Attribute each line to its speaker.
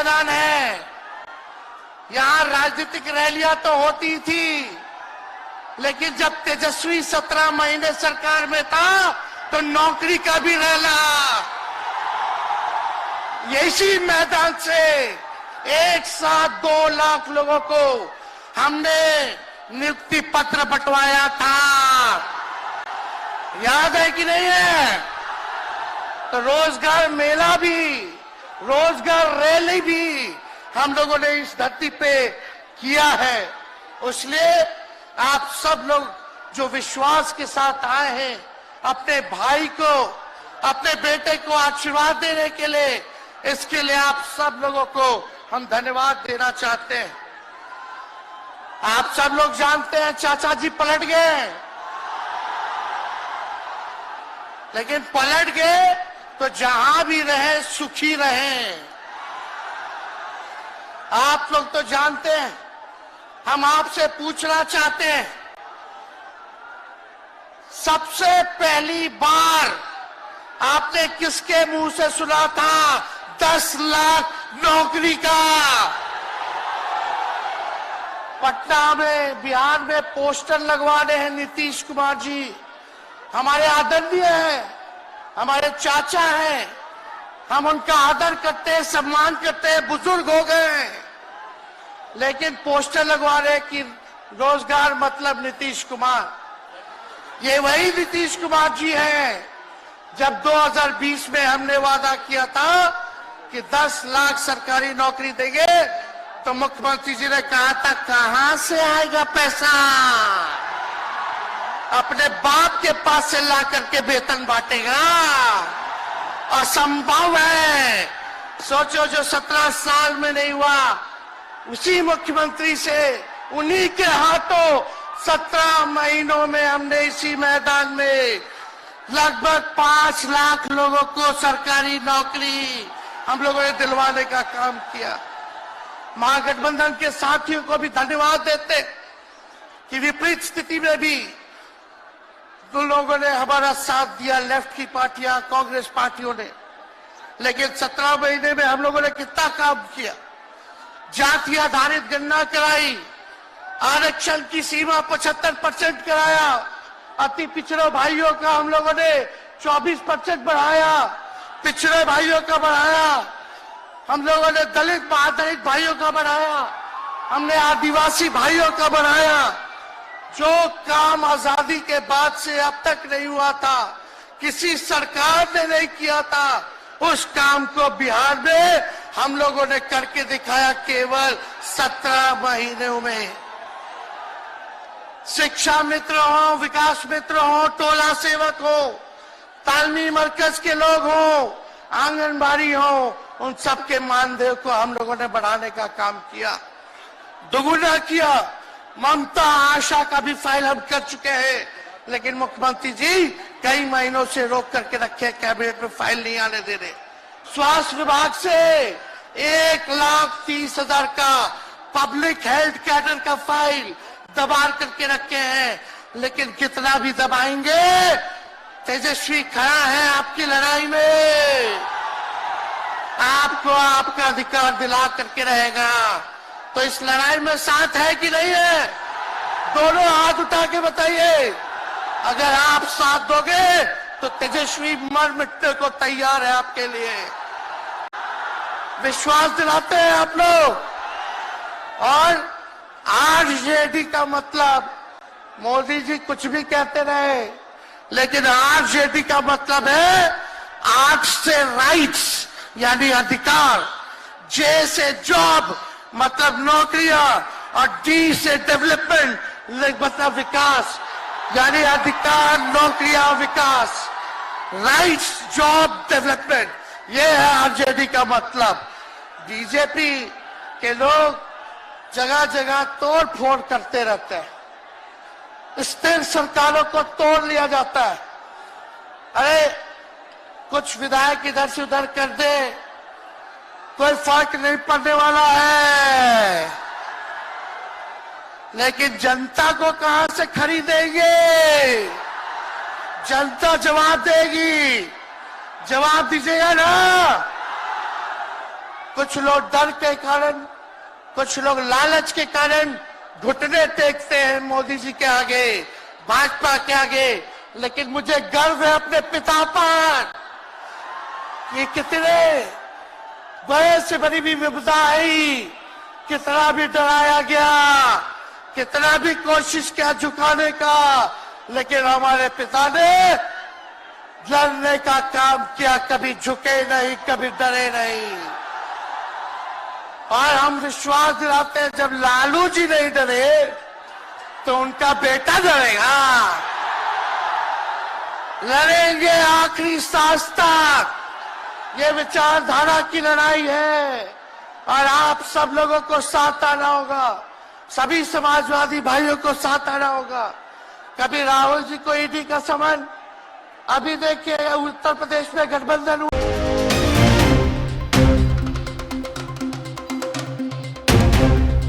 Speaker 1: मैदान है। यहां राजनीतिक रैलियां तो होती थी, लेकिन जब तेजस्वी 17 महीने सरकार में था तो नौकरी का भी रैला। इसी मैदान से एक साथ 2 लाख लोगों को हमने नियुक्ति पत्र बंटवाया था। याद है कि नहीं है? तो रोजगार मेला भी, रोजगार रैली भी हम लोगों ने इस धरती पे किया है। इसलिए आप सब लोग जो विश्वास के साथ आए हैं, अपने भाई को, अपने बेटे को आशीर्वाद देने के लिए, इसके लिए आप सब लोगों को हम धन्यवाद देना चाहते हैं। आप सब लोग जानते हैं चाचा जी पलट गए, लेकिन पलट गए तो जहां भी रहे सुखी रहे। आप लोग तो जानते हैं, हम आपसे पूछना चाहते हैं, सबसे पहली बार आपने किसके मुंह से सुना था 10 लाख नौकरी का? पटना में, बिहार में पोस्टर लगवाने हैं नीतीश कुमार जी। हमारे आदरणीय हैं, हमारे चाचा हैं, हम उनका आदर करते हैं, सम्मान करते हैं, बुजुर्ग हो गए हैं, लेकिन पोस्टर लगवा रहे कि रोजगार मतलब नीतीश कुमार। ये वही नीतीश कुमार जी हैं जब 2020 में हमने वादा किया था कि 10 लाख सरकारी नौकरी देंगे, तो मुख्यमंत्री जी ने कहा था कहां से आएगा पैसा? अपने बाप के पास से ला करके वेतन बांटेगा? असंभव है। सोचो, जो 17 साल में नहीं हुआ, उसी मुख्यमंत्री से, उन्हीं के हाथों 17 महीनों में हमने इसी मैदान में लगभग 5 लाख लोगों को सरकारी नौकरी हम लोगों ने दिलवाने का काम किया। महागठबंधन के साथियों को भी धन्यवाद देते कि विपरीत स्थिति में भी उन लोगों ने हमारा साथ दिया, लेफ्ट की पार्टियां, कांग्रेस पार्टियों ने। लेकिन 17 महीने में हम लोगों ने कितना काम किया। जाति आधारित गणना कराई, आरक्षण की सीमा 75% कराया, अति पिछड़े भाइयों का हम लोगों ने 24% बढ़ाया, पिछड़े भाइयों का बढ़ाया, हम लोगों ने दलित महादलित भाइयों का बढ़ाया, हमने आदिवासी भाइयों का बढ़ाया। जो काम आजादी के बाद से अब तक नहीं हुआ था, किसी सरकार ने नहीं किया था, उस काम को बिहार में हम लोगों ने करके दिखाया केवल 17 महीनों में। शिक्षा मित्र हो, विकास मित्र हो, टोला सेवक हो, तालमी मरकज के लोग हो, आंगनबाड़ी हो, उन सबके मानदेय को हम लोगों ने बढ़ाने का काम किया, दोगुना किया। ममता आशा का भी फाइल हम कर चुके हैं, लेकिन मुख्यमंत्री जी कई महीनों से रोक करके रखे, कैबिनेट में फाइल नहीं आने दे रहे। स्वास्थ्य विभाग से 1,30,000 का पब्लिक हेल्थ कैडर का फाइल दबा करके रखे हैं, लेकिन कितना भी दबाएंगे, तेजस्वी खड़ा है आपकी लड़ाई में, आपको आपका अधिकार दिला करके रहेगा। तो इस लड़ाई में साथ है कि नहीं है? दोनों हाथ उठा के बताइए। अगर आप साथ दोगे तो तेजस्वी मर मिटने को तैयार है आपके लिए। विश्वास दिलाते हैं आप लोग। और आरजेडी का मतलब, मोदी जी कुछ भी कहते रहे, लेकिन आरजेडी का मतलब है आर से राइट्स यानी अधिकार, जे से जॉब मतलब नौकरियां, और डी से डेवलपमेंट मतलब विकास, यानी अधिकार, नौकरियां, विकास, राइट्स, जॉब, डेवलपमेंट, ये है आरजेडी का मतलब। बीजेपी के लोग जगह जगह तोड़ फोड़ करते रहते हैं, स्थिर सरकारों को तोड़ लिया जाता है। अरे कुछ विधायक इधर से उधर कर दे, कोई फर्क नहीं पड़ने वाला है, लेकिन जनता को कहां से खरीदेंगे? जनता जवाब देगी। जवाब दीजिएगा ना? कुछ लोग डर के कारण, कुछ लोग लालच के कारण घुटने टेकते हैं मोदी जी के आगे, भाजपा के आगे। लेकिन मुझे गर्व है अपने पिता पर कि कितने बड़े से बड़ी भी विपदा आई, कितना भी डराया गया, कितना भी कोशिश किया झुकाने का, लेकिन हमारे पिता ने लड़ने का काम किया, कभी झुके नहीं, कभी डरे नहीं। और हम विश्वास दिलाते हैं जब लालू जी नहीं डरे तो उनका बेटा डरेगा। लड़ेंगे आखिरी सांस तक। ये विचारधारा की लड़ाई है और आप सब लोगों को साथ आना होगा, सभी समाजवादी भाइयों को साथ आना होगा। कभी राहुल जी को ईडी का समन, अभी देखिए उत्तर प्रदेश में गठबंधन हुआ।